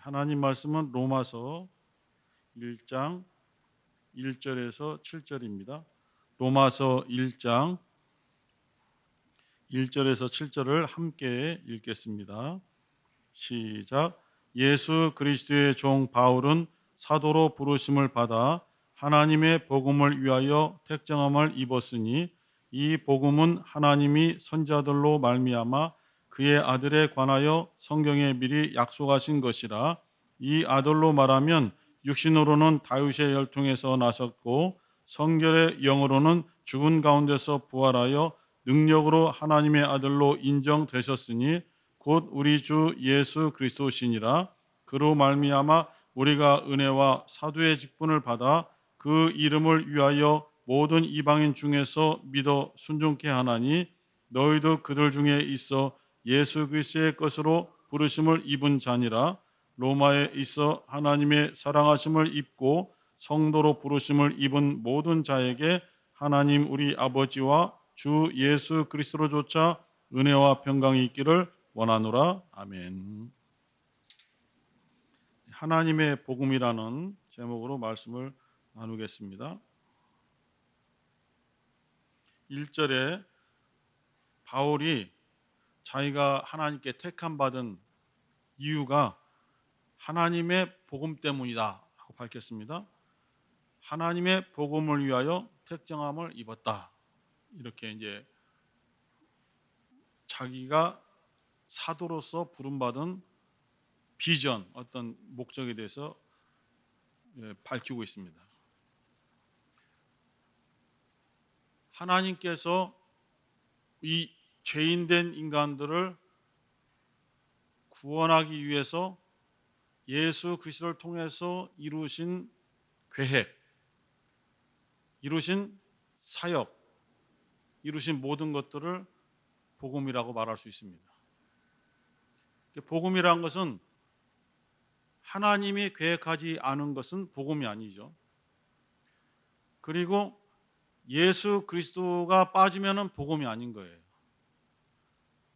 하나님 말씀은 로마서 1장 1절에서 7절입니다. 로마서 1장 1절에서 7절을 함께 읽겠습니다. 시작. 예수 그리스도의 종 바울은 사도로 부르심을 받아 하나님의 복음을 위하여 택정함을 입었으니 이 복음은 하나님이 선지자들로 말미암아 그의 아들에 관하여 성경에 미리 약속하신 것이라. 이 아들로 말하면 육신으로는 다윗의 혈통에서 나셨고 성결의 영으로는 죽은 가운데서 부활하여 능력으로 하나님의 아들로 인정되셨으니 곧 우리 주 예수 그리스도시니라. 그로 말미암아 우리가 은혜와 사도의 직분을 받아 그 이름을 위하여 모든 이방인 중에서 믿어 순종케 하나니 너희도 그들 중에 있어 예수 그리스도의 것으로 부르심을 입은 자니라. 로마에 있어 하나님의 사랑하심을 입고 성도로 부르심을 입은 모든 자에게 하나님 우리 아버지와 주 예수 그리스도로조차 은혜와 평강이 있기를 원하노라. 아멘. 하나님의 복음이라는 제목으로 말씀을 나누겠습니다. 1절에 바울이 자기가 하나님께 택함 받은 이유가 하나님의 복음 때문이다 라고 밝혔습니다. 하나님의 복음을 위하여 택정함을 입었다. 이렇게 이제 자기가 사도로서 부름받은 비전, 어떤 목적에 대해서 밝히고 있습니다. 하나님께서 이 죄인된 인간들을 구원하기 위해서 예수 그리스도를 통해서 이루신 계획, 이루신 사역, 이루신 모든 것들을 복음이라고 말할 수 있습니다. 복음이라는 것은 하나님이 계획하지 않은 것은 복음이 아니죠. 그리고 예수 그리스도가 빠지면은 복음이 아닌 거예요.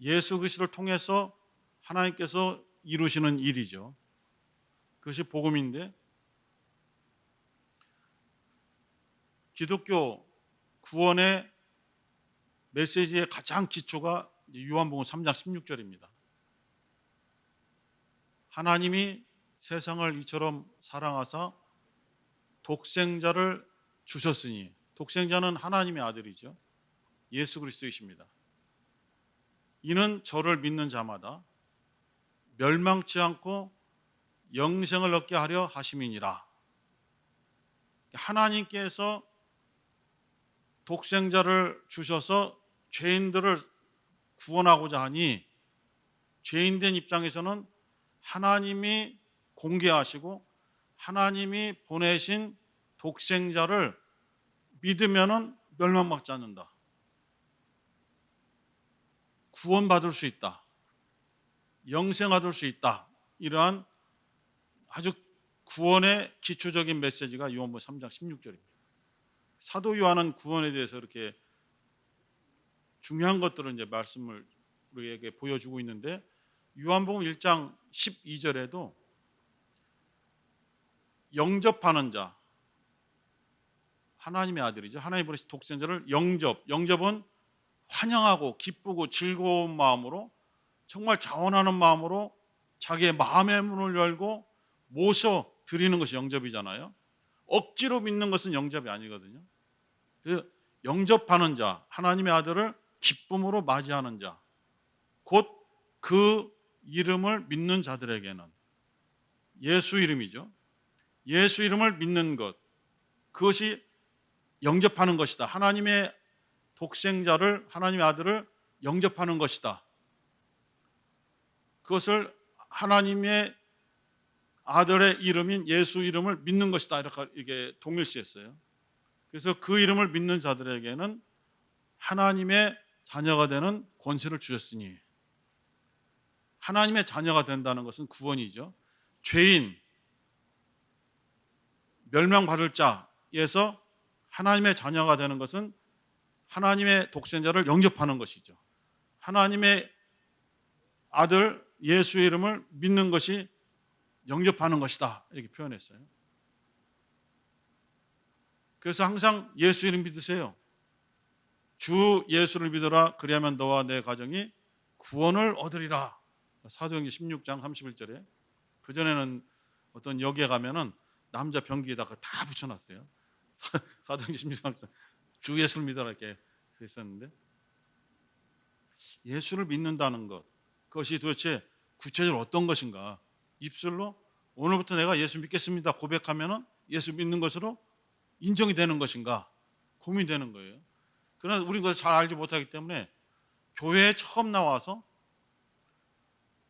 예수 그리스도를 통해서 하나님께서 이루시는 일이죠. 그것이 복음인데, 기독교 구원의 메시지의 가장 기초가 요한복음 3장 16절입니다. 하나님이 세상을 이처럼 사랑하사 독생자를 주셨으니, 독생자는 하나님의 아들이죠. 예수 그리스도이십니다. 이는 저를 믿는 자마다 멸망치 않고 영생을 얻게 하려 하심이니라. 하나님께서 독생자를 주셔서 죄인들을 구원하고자 하니, 죄인된 입장에서는 하나님이 공개하시고 하나님이 보내신 독생자를 믿으면은 멸망받지 않는다. 구원받을 수 있다. 영생 얻을 수 있다. 이러한 아주 구원의 기초적인 메시지가 요한복음 3장 16절입니다. 사도 요한은 구원에 대해서 이렇게 중요한 것들을 이제 말씀을 우리에게 보여주고 있는데, 요한복음 1장 12절에도 영접하는 자, 하나님의 아들이죠. 하나님 보내신 독생자를 영접은 환영하고 기쁘고 즐거운 마음으로, 정말 자원하는 마음으로 자기의 마음의 문을 열고 모셔 드리는 것이 영접이잖아요. 억지로 믿는 것은 영접이 아니거든요. 그래서 영접하는 자, 하나님의 아들을 기쁨으로 맞이하는 자, 곧 그 이름을 믿는 자들에게는, 예수 이름이죠. 예수 이름을 믿는 것, 그것이 영접하는 것이다. 하나님의 독생자를, 하나님의 아들을 영접하는 것이다. 그것을 하나님의 아들의 이름인 예수 이름을 믿는 것이다. 이렇게 동일시했어요. 그래서 그 이름을 믿는 자들에게는 하나님의 자녀가 되는 권세를 주셨으니, 하나님의 자녀가 된다는 것은 구원이죠. 죄인, 멸망받을 자에서 하나님의 자녀가 되는 것은 하나님의 독생자를 영접하는 것이죠. 하나님의 아들 예수의 이름을 믿는 것이 영접하는 것이다 이렇게 표현했어요. 그래서 항상 예수 이름 믿으세요. 주 예수를 믿어라. 그리하면 너와 내 가정이 구원을 얻으리라. 사도행전 16장 31절에. 그전에는 어떤 역에 가면은 남자 변기에다가 다 붙여놨어요. 사도행전 16장 주 예수를 믿어라 이렇게 했었는데, 예수를 믿는다는 것, 그것이 도대체 구체적으로 어떤 것인가? 입술로 오늘부터 내가 예수 믿겠습니다 고백하면은 예수 믿는 것으로 인정이 되는 것인가? 고민되는 거예요. 그러나 우리는 그것을 잘 알지 못하기 때문에 교회에 처음 나와서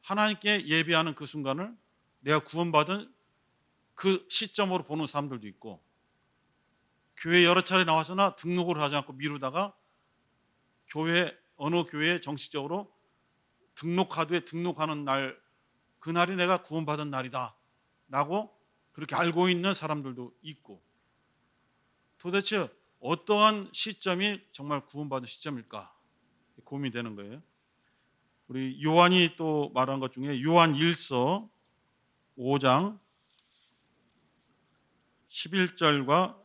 하나님께 예배하는 그 순간을 내가 구원받은 그 시점으로 보는 사람들도 있고, 교회 여러 차례 나와서나 등록을 하지 않고 미루다가 교회 어느 교회에 정식적으로 등록하되 등록하는 날, 그날이 내가 구원받은 날이다 라고 그렇게 알고 있는 사람들도 있고, 도대체 어떠한 시점이 정말 구원받은 시점일까 고민되는 거예요. 우리 요한이 또 말한 것 중에 요한 1서 5장 11절과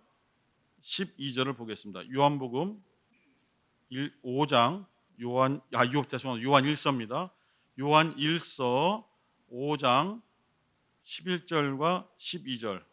12절을 보겠습니다. 요한복음 5장 요한 1서입니다. 요한 1서 5장 11절과 12절.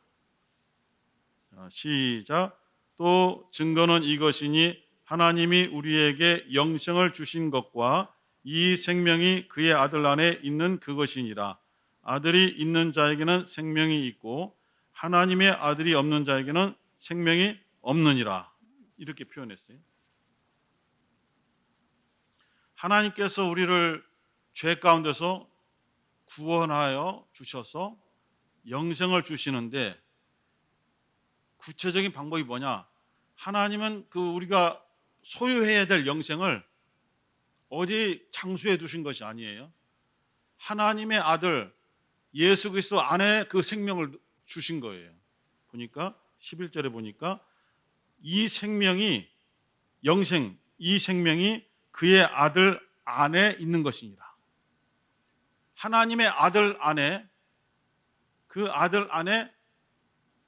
시작. 또 증거는 이것이니 하나님이 우리에게 영생을 주신 것과 이 생명이 그의 아들 안에 있는 그것이니라. 아들이 있는 자에게는 생명이 있고 하나님의 아들이 없는 자에게는 생명이 없느니라. 이렇게 표현했어요. 하나님께서 우리를 죄 가운데서 구원하여 주셔서 영생을 주시는데, 구체적인 방법이 뭐냐? 하나님은 그 우리가 소유해야 될 영생을 어디 장수해 두신 것이 아니에요. 하나님의 아들 예수 그리스도 안에 그 생명을 주신 거예요. 보니까 11절에 보니까 이 생명이 영생, 이 생명이 그의 아들 안에 있는 것이니라. 하나님의 아들 안에, 그 아들 안에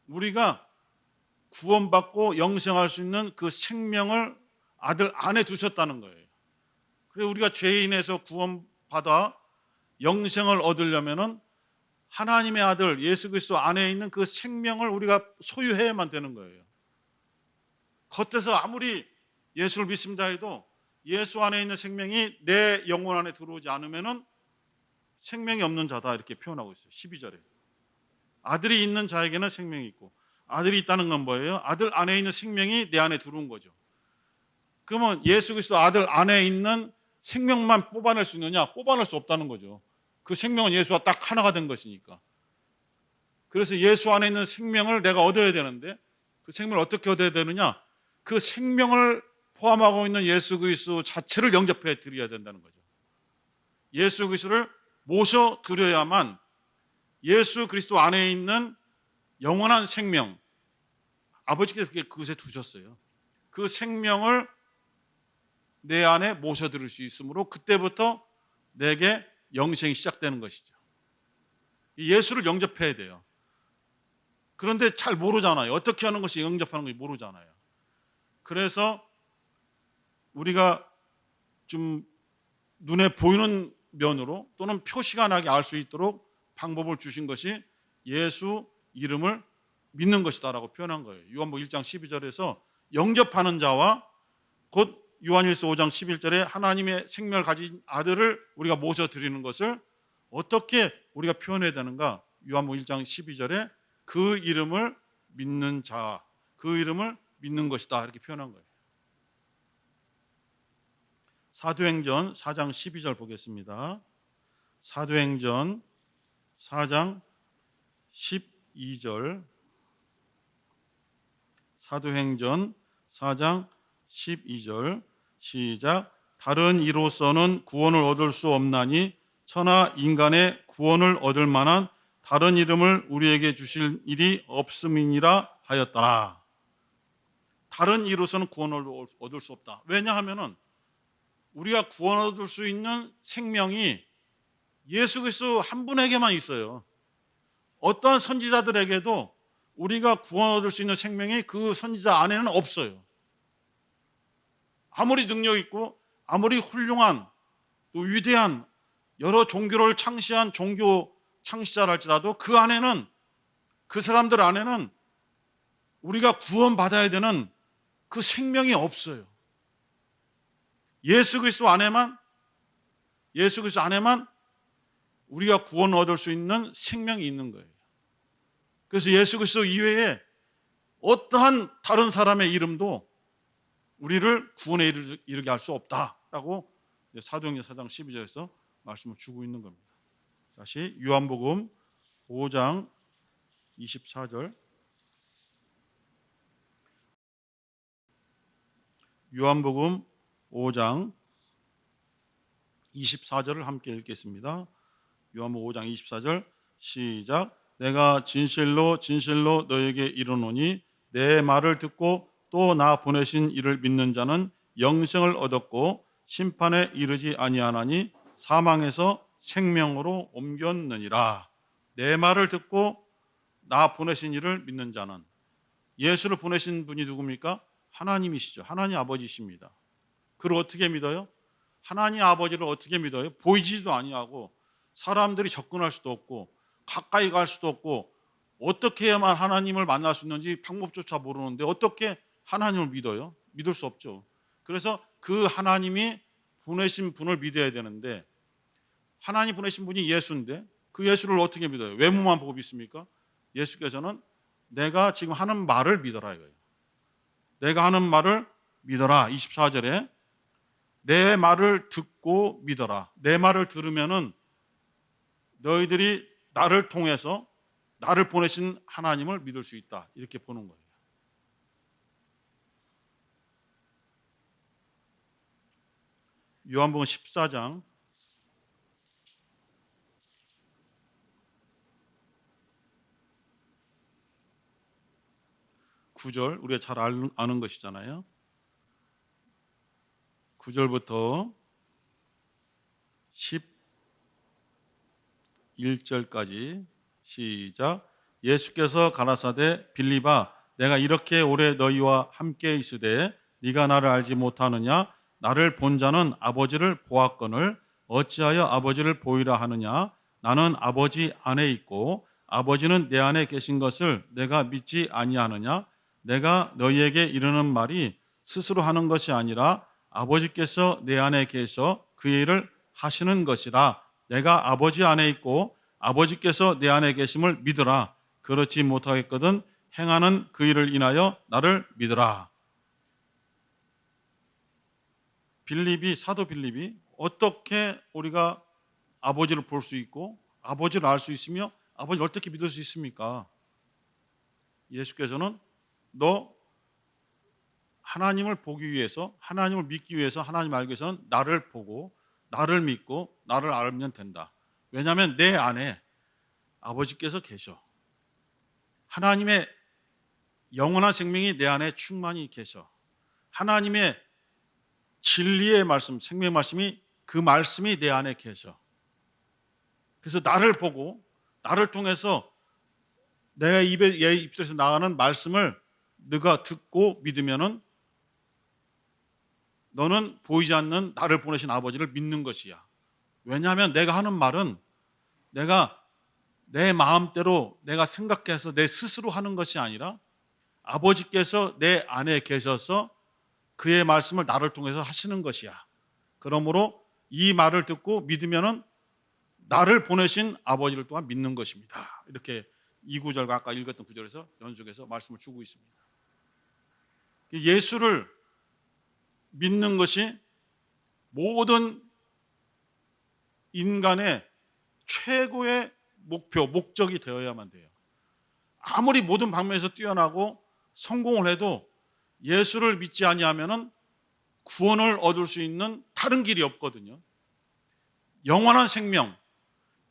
우리가 구원받고 영생할 수 있는 그 생명을 아들 안에 두셨다는 거예요. 그래서 우리가 죄인에서 구원받아 영생을 얻으려면은 하나님의 아들 예수 그리스도 안에 있는 그 생명을 우리가 소유해야만 되는 거예요. 겉에서 아무리 예수를 믿습니다 해도 예수 안에 있는 생명이 내 영혼 안에 들어오지 않으면은 생명이 없는 자다 이렇게 표현하고 있어요. 12절에. 아들이 있는 자에게는 생명이 있고, 아들이 있다는 건 뭐예요? 아들 안에 있는 생명이 내 안에 들어온 거죠. 그러면 예수 그리스도 아들 안에 있는 생명만 뽑아낼 수 있느냐? 뽑아낼 수 없다는 거죠. 그 생명은 예수와 딱 하나가 된 것이니까. 그래서 예수 안에 있는 생명을 내가 얻어야 되는데, 그 생명을 어떻게 얻어야 되느냐? 그 생명을 포함하고 있는 예수 그리스도 자체를 영접해 드려야 된다는 거죠. 예수 그리스도를 모셔 드려야만 예수 그리스도 안에 있는 영원한 생명, 아버지께서 그것에 두셨어요. 그 생명을 내 안에 모셔 드릴 수 있으므로 그때부터 내게 영생이 시작되는 것이죠. 예수를 영접해야 돼요. 그런데 잘 모르잖아요. 어떻게 하는 것이 영접하는 것인지 모르잖아요. 그래서 우리가 좀 눈에 보이는 면으로 또는 표시가 나게 알 수 있도록 방법을 주신 것이 예수 이름을 믿는 것이다 라고 표현한 거예요. 요한복음 1장 12절에서 영접하는 자와 곧 요한일서 5장 11절에 하나님의 생명을 가진 아들을 우리가 모셔드리는 것을 어떻게 우리가 표현해야 되는가? 요한복음 1장 12절에 그 이름을 믿는 자, 그 이름을 믿는 것이다 이렇게 표현한 거예요. 사도행전 4장 12절 보겠습니다. 사도행전 4장 12절. 사도행전 4장 12절 시작. 다른 이로서는 구원을 얻을 수 없나니 천하 인간의 구원을 얻을 만한 다른 이름을 우리에게 주실 일이 없음이니라 하였더라. 다른 이로서는 구원을 얻을 수 없다. 왜냐하면은 우리가 구원 얻을 수 있는 생명이 예수 그리스도 한 분에게만 있어요. 어떠한 선지자들에게도 우리가 구원 얻을 수 있는 생명이 그 선지자 안에는 없어요. 아무리 능력 있고 아무리 훌륭한 또 위대한 여러 종교를 창시한 종교 창시자랄지라도 그 안에는, 그 사람들 안에는 우리가 구원받아야 되는 그 생명이 없어요. 예수 그리스도 안에만 우리가 구원 얻을 수 있는 생명이 있는 거예요. 그래서 예수 그리스도 이외에 어떠한 다른 사람의 이름도 우리를 구원에 이르게 할 수 없다라고 사도행전 4장 12절에서 말씀을 주고 있는 겁니다. 다시 요한복음 5장 24절, 요한복음 5장 24절을 함께 읽겠습니다. 요한복음 5장 24절 시작. 내가 진실로 진실로 너에게 이르노니 내 말을 듣고 또 나 보내신 이를 믿는 자는 영생을 얻었고 심판에 이르지 아니하나니 사망에서 생명으로 옮겼느니라. 내 말을 듣고 나 보내신 이를 믿는 자는, 예수를 보내신 분이 누굽니까? 하나님이시죠. 하나님 아버지십니다. 그를 어떻게 믿어요? 하나님 아버지를 어떻게 믿어요? 보이지도 아니하고 사람들이 접근할 수도 없고 가까이 갈 수도 없고 어떻게 해야만 하나님을 만날 수 있는지 방법조차 모르는데 어떻게 하나님을 믿어요? 믿을 수 없죠. 그래서 그 하나님이 보내신 분을 믿어야 되는데, 하나님 보내신 분이 예수인데 그 예수를 어떻게 믿어요? 외모만 보고 믿습니까? 예수께서는 내가 지금 하는 말을 믿어라 이거예요. 내가 하는 말을 믿어라. 24절에 내 말을 듣고 믿어라. 내 말을 들으면은 너희들이 나를 통해서 나를 보내신 하나님을 믿을 수 있다. 이렇게 보는 거예요. 요한복음 14장 9절, 우리가 잘 아는 것이잖아요. 9절부터 11절까지 시작. 예수께서 가라사대 빌립아 내가 이렇게 오래 너희와 함께 있으되 네가 나를 알지 못하느냐? 나를 본 자는 아버지를 보았거늘 어찌하여 아버지를 보이라 하느냐? 나는 아버지 안에 있고 아버지는 내 안에 계신 것을 내가 믿지 아니하느냐? 내가 너희에게 이르는 말이 스스로 하는 것이 아니라 아버지께서 내 안에 계셔 그 일을 하시는 것이라. 내가 아버지 안에 있고 아버지께서 내 안에 계심을 믿으라. 그렇지 못하겠거든 행하는 그 일을 인하여 나를 믿으라. 사도 빌립이 어떻게 우리가 아버지를 볼 수 있고 아버지를 알 수 있으며 아버지를 어떻게 믿을 수 있습니까? 예수께서는 너 하나님을 보기 위해서, 하나님을 믿기 위해서, 하나님 알기 위해서는 나를 보고 나를 믿고 나를 알면 된다. 왜냐하면 내 안에 아버지께서 계셔. 하나님의 영원한 생명이 내 안에 충만히 계셔. 하나님의 진리의 말씀, 생명의 말씀이, 그 말씀이 내 안에 계셔. 그래서 나를 보고 나를 통해서 내 입에서 나가는 말씀을 네가 듣고 믿으면은 너는 보이지 않는 나를 보내신 아버지를 믿는 것이야. 왜냐하면 내가 하는 말은 내가 내 마음대로 내가 생각해서 내 스스로 하는 것이 아니라 아버지께서 내 안에 계셔서 그의 말씀을 나를 통해서 하시는 것이야. 그러므로 이 말을 듣고 믿으면은 나를 보내신 아버지를 또한 믿는 것입니다. 이렇게 이 구절과 아까 읽었던 구절에서 연속해서 말씀을 주고 있습니다. 예수를 믿는 것이 모든 인간의 최고의 목적이 되어야만 돼요. 아무리 모든 방면에서 뛰어나고 성공을 해도 예수를 믿지 아니하면은 구원을 얻을 수 있는 다른 길이 없거든요. 영원한 생명,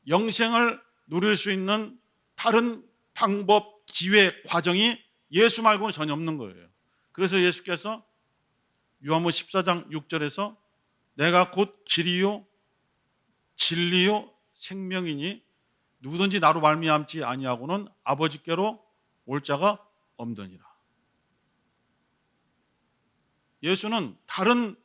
영생을 누릴 수 있는 다른 방법, 기회, 과정이 예수 말고는 전혀 없는 거예요. 그래서 예수께서 요한복음 14장 6절에서 내가 곧 길이요 진리요 생명이니 누구든지 나로 말미암지 아니하고는 아버지께로 올 자가 없느니라. 예수는 다른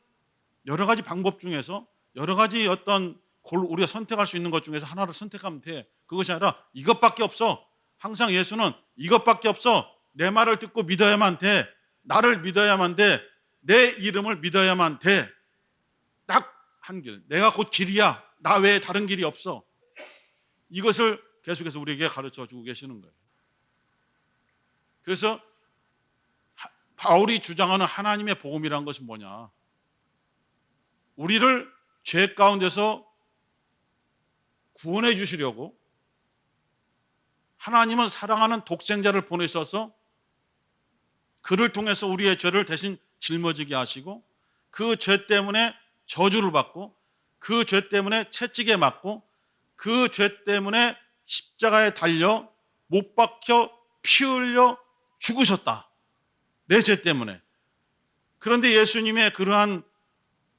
여러 가지 방법 중에서 여러 가지 어떤 우리가 선택할 수 있는 것 중에서 하나를 선택하면 돼. 그것이 아니라 이것밖에 없어. 항상 예수는 이것밖에 없어. 내 말을 듣고 믿어야만 돼. 나를 믿어야만 돼. 내 이름을 믿어야만 돼. 딱 한 길. 내가 곧 길이야. 나 외에 다른 길이 없어. 이것을 계속해서 우리에게 가르쳐 주고 계시는 거예요. 그래서 바울이 주장하는 하나님의 복음이라는 것은 뭐냐? 우리를 죄 가운데서 구원해 주시려고 하나님은 사랑하는 독생자를 보내셔서 그를 통해서 우리의 죄를 대신 짊어지게 하시고 그 죄 때문에 저주를 받고 그 죄 때문에 채찍에 맞고 그 죄 때문에 십자가에 달려 못 박혀 피 흘려 죽으셨다. 내 죄 때문에. 그런데 예수님의 그러한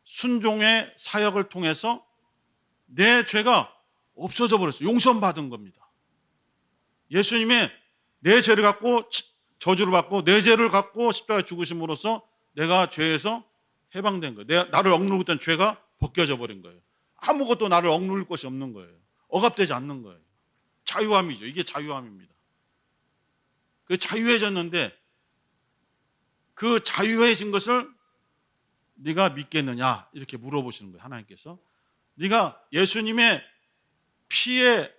순종의 사역을 통해서 내 죄가 없어져 버렸어요. 용서받은 겁니다. 예수님의 내 죄를 갖고 저주를 받고 내 죄를 갖고 십자가에 죽으심으로써 내가 죄에서 해방된 거예요. 나를 억누르고 있던 죄가 벗겨져 버린 거예요. 아무것도 나를 억누를 것이 없는 거예요. 억압되지 않는 거예요. 자유함이죠. 이게 자유함입니다. 그 자유해졌는데 그 자유해진 것을 네가 믿겠느냐 이렇게 물어보시는 거예요. 하나님께서. 네가 예수님의 피의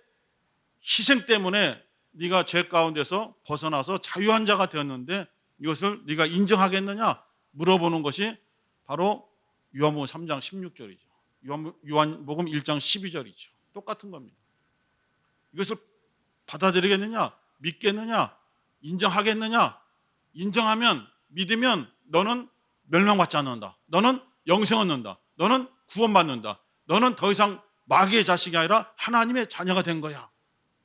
희생 때문에 네가 죄 가운데서 벗어나서 자유한 자가 되었는데 이것을 네가 인정하겠느냐 물어보는 것이 바로 요한복음 3장 16절이죠. 요한복음 1장 12절이죠. 똑같은 겁니다. 이것을 받아들이겠느냐, 믿겠느냐, 인정하겠느냐. 인정하면, 믿으면 너는 멸망받지 않는다. 너는 영생 얻는다. 너는 구원받는다. 너는 더 이상 마귀의 자식이 아니라 하나님의 자녀가 된 거야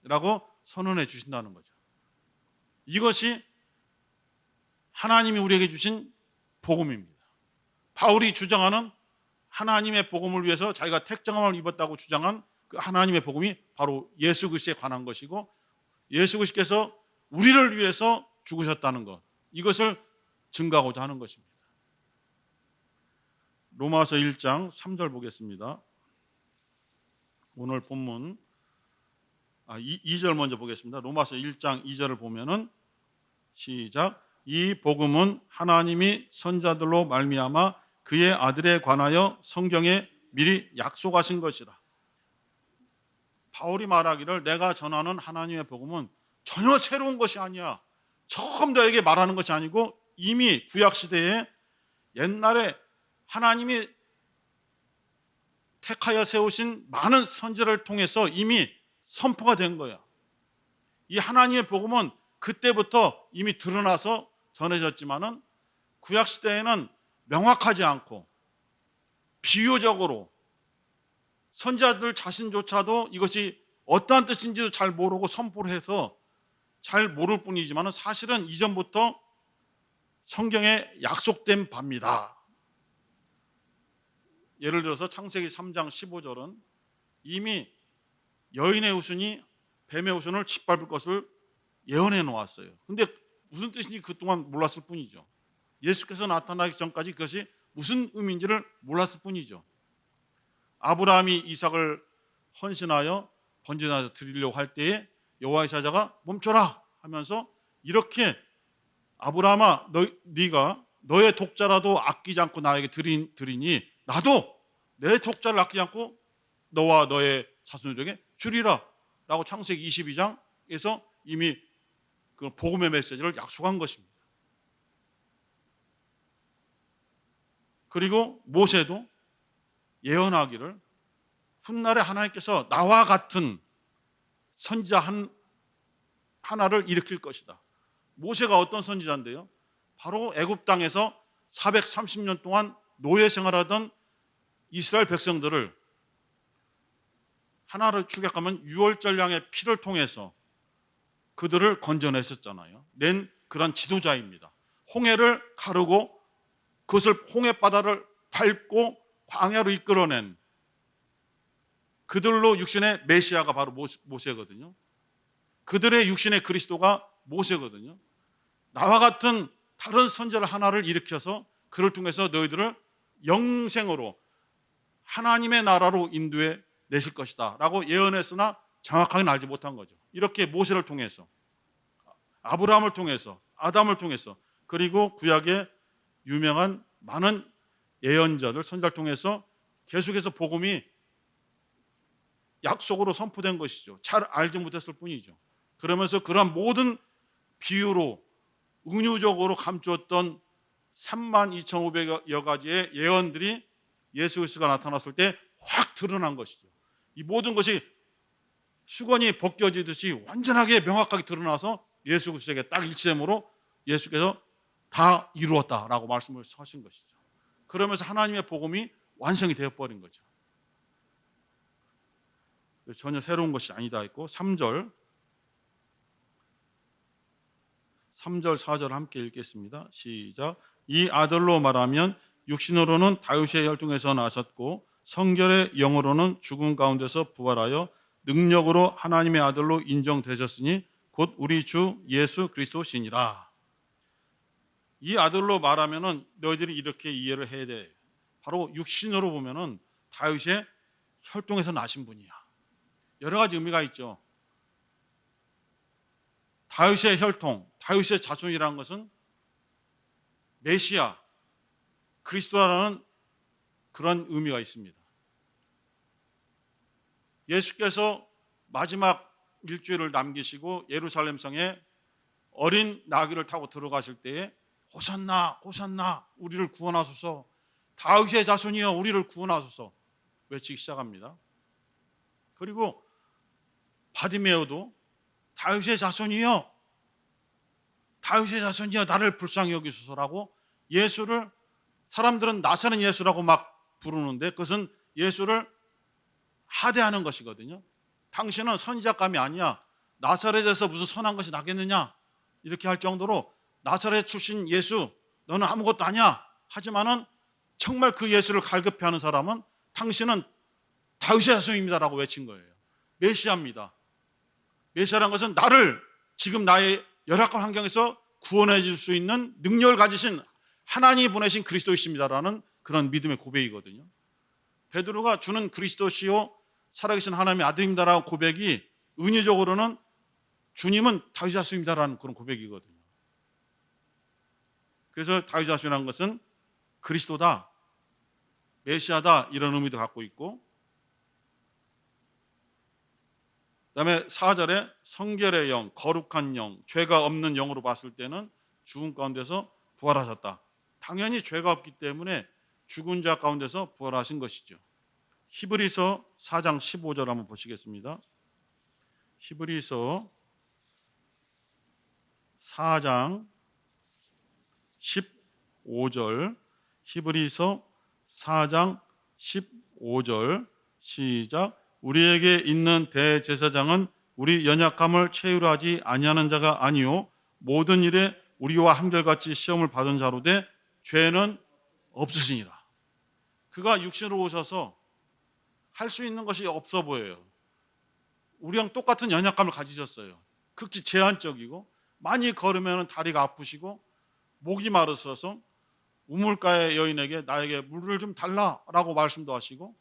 라고 선언해 주신다는 거죠. 이것이 하나님이 우리에게 주신 복음입니다. 바울이 주장하는 하나님의 복음을 위해서 자기가 택정함을 입었다고 주장한 그 하나님의 복음이 바로 예수 그리스도에 관한 것이고 예수 그리스도께서 우리를 위해서 죽으셨다는 것, 이것을 증거하고자 하는 것입니다. 로마서 1장 3절 보겠습니다. 오늘 본문 2절 먼저 보겠습니다. 로마서 1장 2절을 보면은 시작. 이 복음은 하나님이 선자들로 말미암아 그의 아들에 관하여 성경에 미리 약속하신 것이라. 바울이 말하기를 내가 전하는 하나님의 복음은 전혀 새로운 것이 아니야. 처음 너에게 말하는 것이 아니고 이미 구약시대에 옛날에 하나님이 택하여 세우신 많은 선지자를 통해서 이미 선포가 된 거야. 이 하나님의 복음은 그때부터 이미 드러나서 전해졌지만은 구약시대에는 명확하지 않고 비유적으로 선지자들 자신조차도 이것이 어떠한 뜻인지도 잘 모르고 선포를 해서 잘 모를 뿐이지만 사실은 이전부터 성경에 약속된 바입니다. 예를 들어서 창세기 3장 15절은 이미 여인의 후손이 뱀의 후손을 짓밟을 것을 예언해 놓았어요. 근데 무슨 뜻인지 그동안 몰랐을 뿐이죠. 예수께서 나타나기 전까지 그것이 무슨 의미인지를 몰랐을 뿐이죠. 아브라함이 이삭을 헌신하여 번제나서 드리려고 할 때에 여호와의 사자가 멈춰라 하면서 이렇게 아브라함아 네가 너의 독자라도 아끼지 않고 나에게 드리니 나도 내 독자를 아끼지 않고 너와 너의 자손들에게 주리라 라고 창세기 22장에서 이미 그 복음의 메시지를 약속한 것입니다. 그리고 모세도 예언하기를 훗날에 하나님께서 나와 같은 선지자 하나를 일으킬 것이다. 모세가 어떤 선지자인데요? 바로 애굽 땅에서 430년 동안 노예 생활하던 이스라엘 백성들을 하나를 추격하면 유월절 양의 피를 통해서 그들을 건져냈었잖아요. 낸 그런 지도자입니다. 홍해를 가르고 그것을 홍해 바다를 밟고 광야로 이끌어낸 그들로 육신의 메시아가 바로 모세거든요. 그들의 육신의 그리스도가 모세거든요. 나와 같은 다른 선지자 하나를 일으켜서 그를 통해서 너희들을 영생으로 하나님의 나라로 인도해 내실 것이다 라고 예언했으나 정확하게는 알지 못한 거죠. 이렇게 모세를 통해서, 아브라함을 통해서, 아담을 통해서, 그리고 구약의 유명한 많은 예언자들, 선지자를 통해서 계속해서 복음이 약속으로 선포된 것이죠. 잘 알지 못했을 뿐이죠. 그러면서 그러한 모든 비유로 은유적으로 감추었던 32,500여 가지의 예언들이 예수 그리스도가 나타났을 때 확 드러난 것이죠. 이 모든 것이 수건이 벗겨지듯이 완전하게 명확하게 드러나서 예수 그리스도에게 딱 일치됨으로 예수께서 다 이루었다라고 말씀을 하신 것이죠. 그러면서 하나님의 복음이 완성이 되어버린 거죠. 전혀 새로운 것이 아니다 했고, 3절 4절 함께 읽겠습니다. 시작. 이 아들로 말하면 육신으로는 다윗의 혈통에서 나셨고 성결의 영으로는 죽음 가운데서 부활하여 능력으로 하나님의 아들로 인정되셨으니 곧 우리 주 예수 그리스도시니라. 이 아들로 말하면은 너희들이 이렇게 이해를 해야 돼. 바로 육신으로 보면은 다윗의 혈통에서 나신 분이야. 여러 가지 의미가 있죠. 다윗의 혈통, 다윗의 자손이라는 것은 메시아, 그리스도라는 그런 의미가 있습니다. 예수께서 마지막 일주일을 남기시고 예루살렘 성에 어린 나귀를 타고 들어가실 때에 호산나 호산나 우리를 구원하소서, 다윗의 자손이여 우리를 구원하소서 외치기 시작합니다. 그리고 바디메오도 다윗의 자손이여 다윗의 자손이여 나를 불쌍히 여기소서라고 예수를, 사람들은 나사렛 예수라고 막 부르는데 그것은 예수를 하대하는 것이거든요. 당신은 선지자감이 아니야, 나사렛에서 무슨 선한 것이 나겠느냐 이렇게 할 정도로 나사렛 출신 예수 너는 아무것도 아니야. 하지만은 정말 그 예수를 갈급해하는 사람은 당신은 다윗의 자손입니다라고 외친 거예요. 메시아입니다. 메시아라는 것은 나를 지금 나의 열악한 환경에서 구원해 줄 수 있는 능력을 가지신 하나님이 보내신 그리스도이십니다라는 그런 믿음의 고백이거든요. 베드로가 주는 그리스도시요 살아계신 하나님의 아들입니다라는 고백이 은유적으로는 주님은 다윗 자손입니다라는 그런 고백이거든요. 그래서 다윗 자손이라는 것은 그리스도다, 메시아다 이런 의미도 갖고 있고, 그 다음에 4절에 성결의 영, 거룩한 영, 죄가 없는 영으로 봤을 때는 죽은 가운데서 부활하셨다. 당연히 죄가 없기 때문에 죽은 자 가운데서 부활하신 것이죠. 히브리서 4장 15절 한번 보시겠습니다. 히브리서 4장 15절, 히브리서 4장 15절 시작. 우리에게 있는 대제사장은 우리 연약함을 채우려 하지 아니하는 자가 아니요 모든 일에 우리와 한결같이 시험을 받은 자로 돼 죄는 없으시니라. 그가 육신으로 오셔서 할 수 있는 것이 없어 보여요. 우리랑 똑같은 연약감을 가지셨어요. 극히 제한적이고 많이 걸으면 다리가 아프시고 목이 마르셔서 우물가의 여인에게 나에게 물을 좀 달라라고 말씀도 하시고,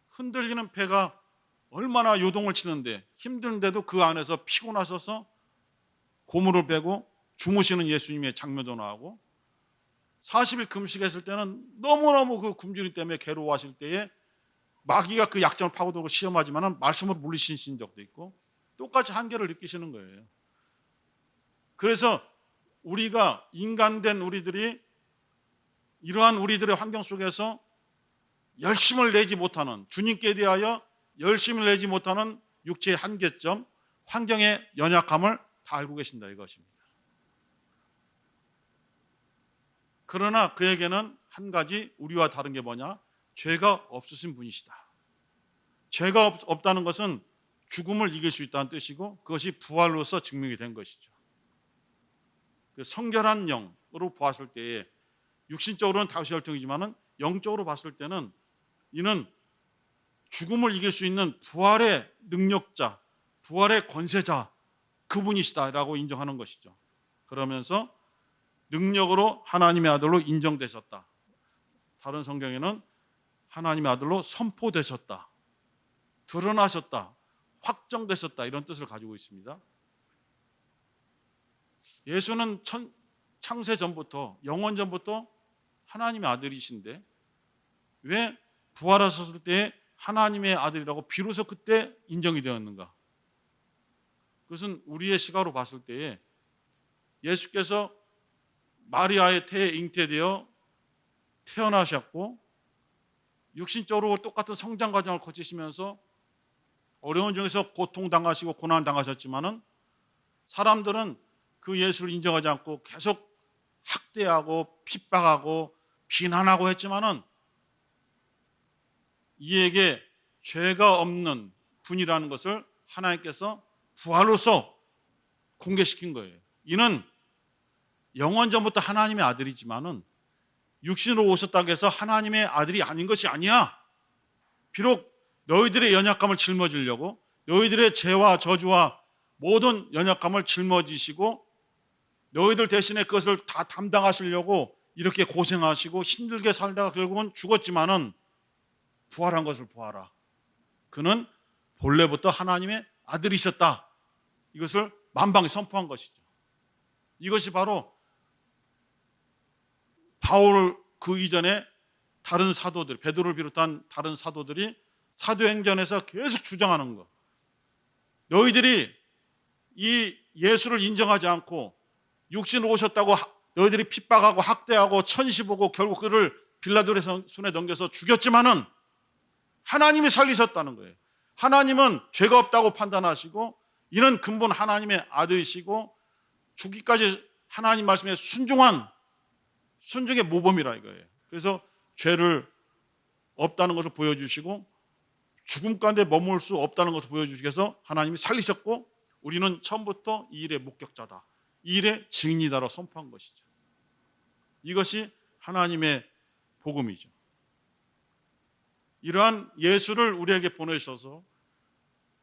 흔들리는 배가 얼마나 요동을 치는데 힘든데도 그 안에서 피곤하셔서 고무를 베고 주무시는 예수님의 장면도 나오고, 40일 금식했을 때는 너무너무 그 굶주림 때문에 괴로워하실 때에 마귀가 그 약점을 파고들고 시험하지만 말씀으로 물리치신 적도 있고 똑같이 한계를 느끼시는 거예요. 그래서 우리가 인간된 우리들이 이러한 우리들의 환경 속에서 열심을 내지 못하는, 주님께 대하여 열심을 내지 못하는 육체의 한계점, 환경의 연약함을 다 알고 계신다 이것입니다. 그러나 그에게는 한 가지 우리와 다른 게 뭐냐? 죄가 없으신 분이시다. 죄가 없다는 것은 죽음을 이길 수 있다는 뜻이고 그것이 부활로서 증명이 된 것이죠. 성결한 영으로 보았을 때에 육신적으로는 다윗의 혈통이지만 영적으로 봤을 때는 이는 죽음을 이길 수 있는 부활의 능력자, 부활의 권세자, 그분이시다라고 인정하는 것이죠. 그러면서 능력으로 하나님의 아들로 인정되셨다. 다른 성경에는 하나님의 아들로 선포되셨다, 드러나셨다, 확정되셨다, 이런 뜻을 가지고 있습니다. 예수는 창세 전부터, 영원 전부터 하나님의 아들이신데 왜 부활하셨을 때 하나님의 아들이라고 비로소 그때 인정이 되었는가? 그것은 우리의 시각으로 봤을 때에 예수께서 마리아의 태에 잉태되어 태어나셨고 육신적으로 똑같은 성장 과정을 거치시면서 어려운 중에서 고통당하시고 고난당하셨지만은 사람들은 그 예수를 인정하지 않고 계속 학대하고 핍박하고 비난하고 했지만은 이에게 죄가 없는 분이라는 것을 하나님께서 부활로서 공개시킨 거예요. 이는 영원 전부터 하나님의 아들이지만은 육신으로 오셨다고 해서 하나님의 아들이 아닌 것이 아니야. 비록 너희들의 연약감을 짊어지려고, 너희들의 죄와 저주와 모든 연약감을 짊어지시고 너희들 대신에 그것을 다 담당하시려고 이렇게 고생하시고 힘들게 살다가 결국은 죽었지만은 부활한 것을 보아라. 그는 본래부터 하나님의 아들이셨다. 이것을 만방에 선포한 것이죠. 이것이 바로 바울 그 이전에 다른 사도들, 베드로를 비롯한 다른 사도들이 사도행전에서 계속 주장하는 것. 너희들이 이 예수를 인정하지 않고 육신으로 오셨다고 너희들이 핍박하고 학대하고 천시 보고 결국 그를 빌라도의 손에 넘겨서 죽였지만은 하나님이 살리셨다는 거예요. 하나님은 죄가 없다고 판단하시고 이는 근본 하나님의 아들이시고 죽기까지 하나님 말씀에 순종의 모범이라 이거예요. 그래서 죄를 없다는 것을 보여주시고 죽음 가운데 머물 수 없다는 것을 보여주시기 위해서 하나님이 살리셨고 우리는 처음부터 이 일의 목격자다, 이 일의 증인이다라고 선포한 것이죠. 이것이 하나님의 복음이죠. 이러한 예수를 우리에게 보내셔서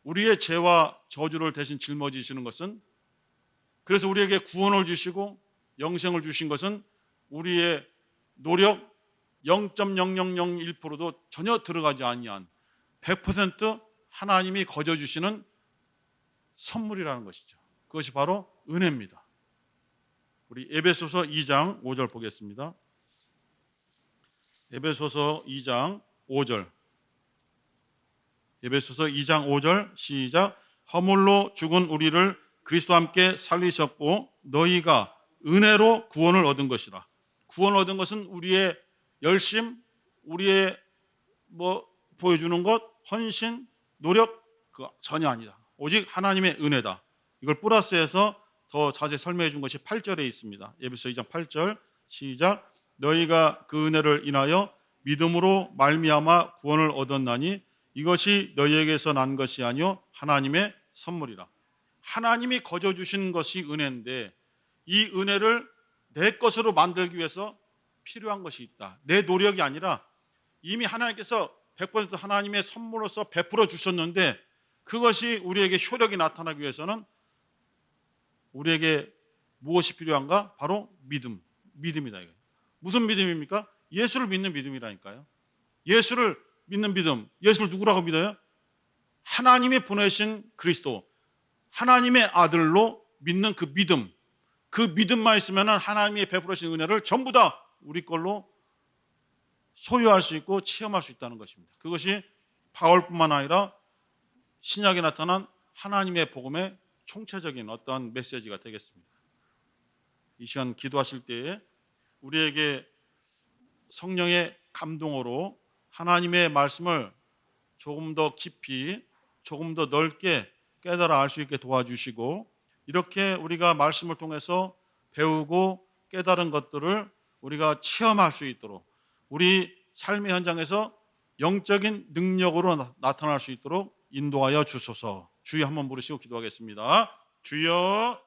우리의 죄와 저주를 대신 짊어지시는 것은, 그래서 우리에게 구원을 주시고 영생을 주신 것은 우리의 노력 0.0001%도 전혀 들어가지 아니한 100% 하나님이 거저 주시는 선물이라는 것이죠. 그것이 바로 은혜입니다. 우리 에베소서 2장 5절 보겠습니다. 에베소서 2장 5절. 에베소서 2장 5절 시작. 허물로 죽은 우리를 그리스도와 함께 살리셨고 너희가 은혜로 구원을 얻은 것이라. 구원을 얻은 것은 우리의 열심, 우리의 보여주는 것, 헌신, 노력 전혀 아니다. 오직 하나님의 은혜다. 이걸 플러스해서 더 자세히 설명해 준 것이 8절에 있습니다. 에베소 2장 8절 시작. 너희가 그 은혜를 인하여 믿음으로 말미암아 구원을 얻었나니 이것이 너희에게서 난 것이 아니요 하나님의 선물이라. 하나님이 거저 주신 것이 은혜인데 이 은혜를 내 것으로 만들기 위해서 필요한 것이 있다. 내 노력이 아니라 이미 하나님께서 100% 하나님의 선물로서 베풀어 주셨는데 그것이 우리에게 효력이 나타나기 위해서는 우리에게 무엇이 필요한가? 바로 믿음이다. 무슨 믿음입니까? 예수를 믿는 믿음이라니까요. 예수를 믿는 믿음. 예수를 누구라고 믿어요? 하나님이 보내신 그리스도, 하나님의 아들로 믿는 그 믿음. 그 믿음만 있으면 하나님이 베풀으신 은혜를 전부 다 우리 걸로 소유할 수 있고 체험할 수 있다는 것입니다. 그것이 바울뿐만 아니라 신약에 나타난 하나님의 복음의 총체적인 어떠한 메시지가 되겠습니다. 이 시간 기도하실 때에 우리에게 성령의 감동으로 하나님의 말씀을 조금 더 깊이, 조금 더 넓게 깨달아 알 수 있게 도와주시고 이렇게 우리가 말씀을 통해서 배우고 깨달은 것들을 우리가 체험할 수 있도록 우리 삶의 현장에서 영적인 능력으로 나타날 수 있도록 인도하여 주소서. 주여 한번 부르시고 기도하겠습니다. 주여.